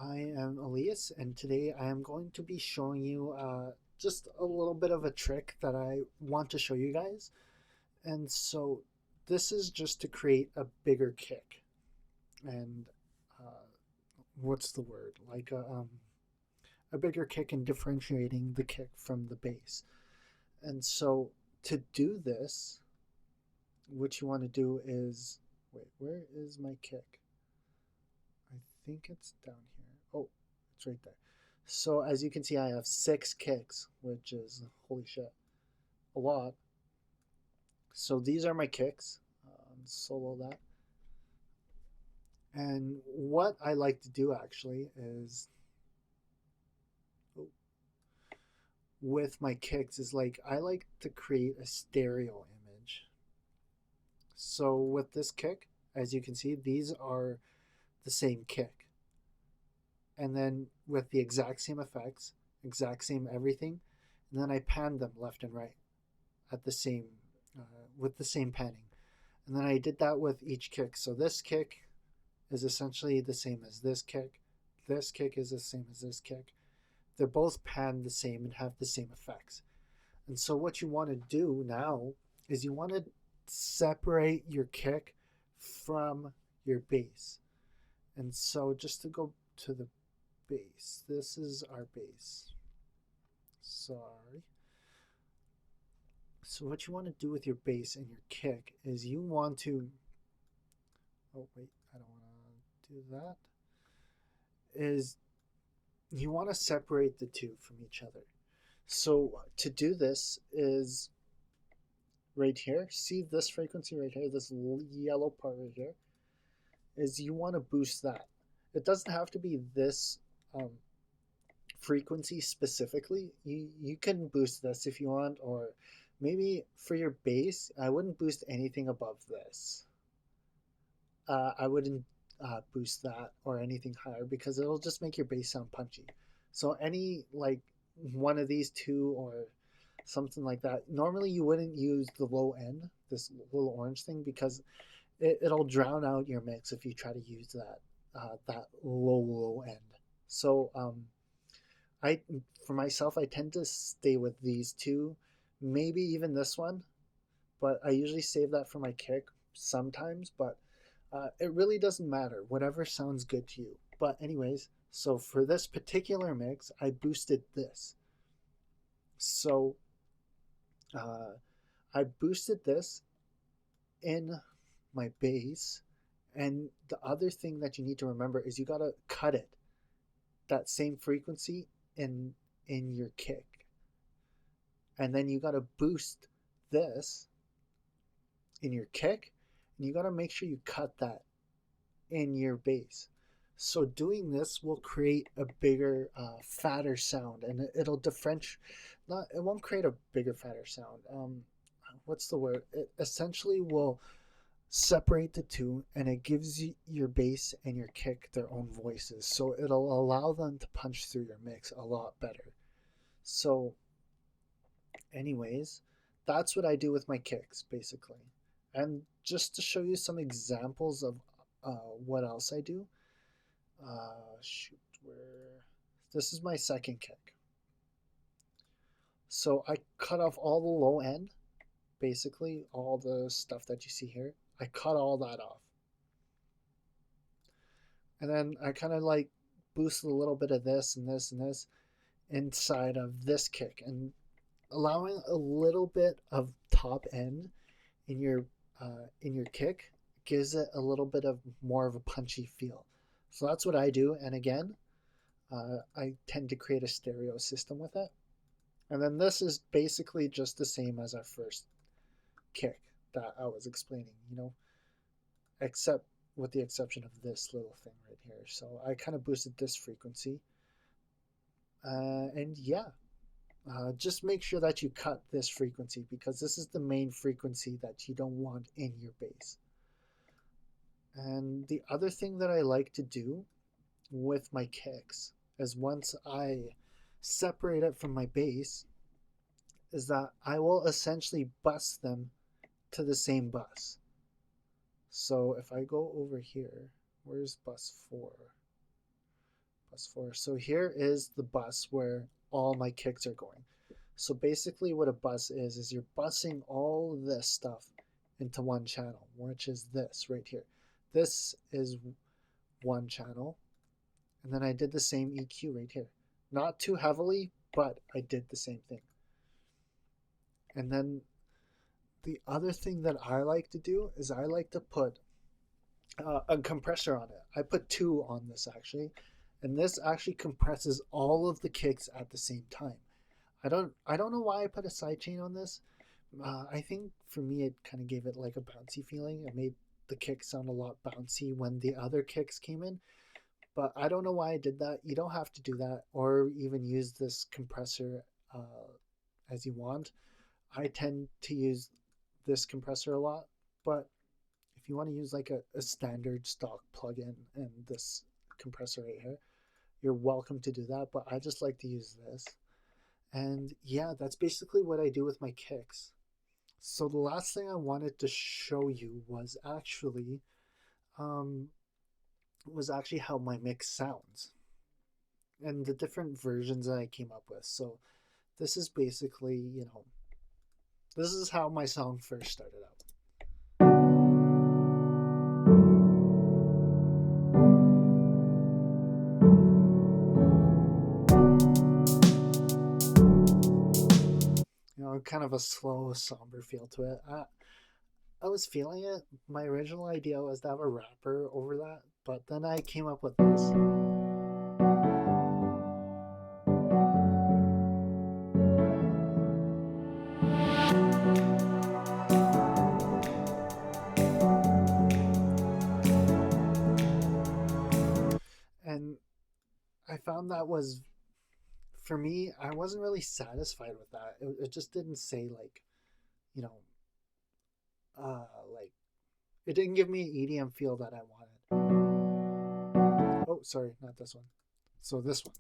I am Eleeus, and today I am going to be showing you just a little bit of a trick that I want to show you guys. And so this is just to create a bigger kick. And uh, what's the word? Like a bigger kick and differentiating the kick from the bass. And so to do this, what you want to do is, wait, where is my kick? I think it's down here. Oh, it's right there. So as you can see, I have 6 kicks, which is, holy shit, a lot. So these are my kicks. Solo that. And what I like to do actually is, oh, with my kicks is like, I like to create a stereo image. So with this kick, as you can see, these are the same kick. And then with the exact same effects, exact same everything, and then I pan them left and right at the same with the same panning. And then I did that with each kick. So this kick is essentially the same as this kick. This kick is the same as this kick. They're both panned the same and have the same effects. And so what you want to do now is you want to separate your kick from your bass. And so just to go to the bass, this is our bass. Sorry. So what you want to do with your bass and your kick is you want to, oh wait, I don't want to do that, is you want to separate the two from each other. So to do this is right here, see this frequency right here, this yellow part right here, is you want to boost that. It doesn't have to be this um, frequency specifically. You can boost this if you want, or maybe for your bass, I wouldn't boost anything above this. I wouldn't boost that or anything higher because it'll just make your bass sound punchy. So any like one of these two or something like that. Normally you wouldn't use the low end, this little orange thing, because it'll drown out your mix if you try to use that low end. So I for myself I tend to stay with these two, maybe even this one, but I usually save that for my kick sometimes. But it really doesn't matter. Whatever sounds good to you. But anyways, so for this particular mix, I boosted this. So uh, I boosted this in my bass. And the other thing that you need to remember is you gotta cut it that same frequency in your kick, and then you gotta boost this in your kick, and you gotta make sure you cut that in your bass. So doing this will create a bigger, fatter sound, and it'll differentiate. Not, it won't create a bigger, fatter sound. What's the word? It essentially will separate the two, and it gives you your bass and your kick their own voices. So it'll allow them to punch through your mix a lot better. So, anyways, that's what I do with my kicks, basically. And just to show you some examples of what else I do, shoot, where this is my second kick. So I cut off all the low end, basically all the stuff that you see here. I cut all that off, and then I kind of like boosted a little bit of this and this and this inside of this kick, and allowing a little bit of top end in your kick gives it a little bit of more of a punchy feel. So that's what I do. And again, I tend to create a stereo system with it. And then this is basically just the same as our first kick that I was explaining, except with the exception of this little thing right here. So I kind of boosted this frequency. And yeah, just make sure that you cut this frequency because this is the main frequency that you don't want in your bass. And the other thing that I like to do with my kicks is once I separate it from my bass is that I will essentially bus them to the same bus. So if I go over here, where's bus 4? bus 4. So here is the bus where all my kicks are going. So basically what a bus is you're busing all this stuff into one channel, which is this right here. This is one channel. And then I did the same EQ right here. Not too heavily, but I did the same thing. And then the other thing that I like to do is I like to put a compressor on it. I put 2 on this actually. And this actually compresses all of the kicks at the same time. I don't know why I put a sidechain on this. I think for me it kind of gave it like a bouncy feeling. It made the kick sound a lot bouncy when the other kicks came in. But I don't know why I did that. You don't have to do that or even use this compressor as you want. I tend to use this compressor a lot, but if you want to use like a standard stock plugin and this compressor right here, you're welcome to do that. But I just like to use this. And yeah, that's basically what I do with my kicks. So the last thing I wanted to show you was actually how my mix sounds and the different versions that I came up with. So this is basically, this is how my song first started out. Kind of a slow, somber feel to it. I was feeling it. My original idea was to have a rapper over that, but then I came up with this. And I found that was, for me, I wasn't really satisfied with that. It just didn't say like, you know, like, it didn't give me an EDM feel that I wanted. Oh, sorry, not this one. So this one.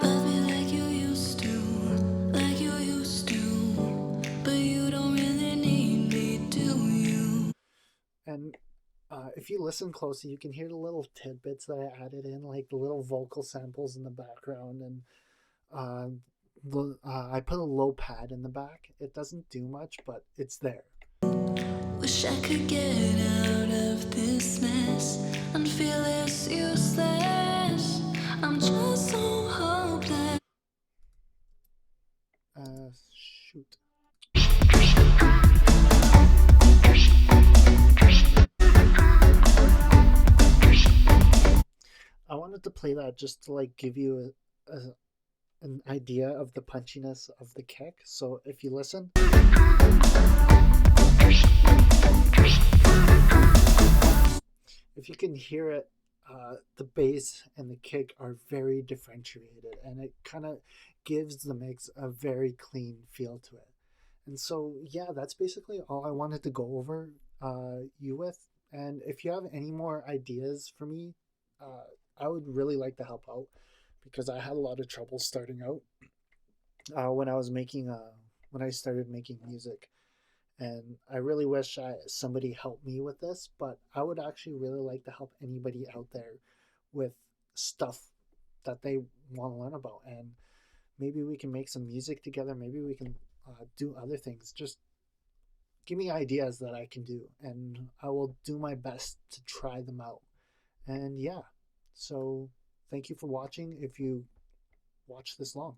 Love me like you used to, but you don't really need me, do you? And if you listen closely, you can hear the little tidbits that I added in, like the little vocal samples in the background, and I put a low pad in the back. It doesn't do much, but it's there. Wish I could get out of this mess and feel less useless. I'm just so hopeless. Shoot. I wanted to play that just to like give you an idea of the punchiness of the kick. So if you listen, if you can hear it, the bass and the kick are very differentiated, and it kind of gives the mix a very clean feel to it. And so, yeah, that's basically all I wanted to go over you with. And if you have any more ideas for me, I would really like to help out because I had a lot of trouble starting out when I was when I started making music. And I really wish somebody helped me with this, but I would actually really like to help anybody out there with stuff that they want to learn about. And maybe we can make some music together. Maybe we can do other things. Just give me ideas that I can do, and I will do my best to try them out. And yeah, so thank you for watching if you watched this long.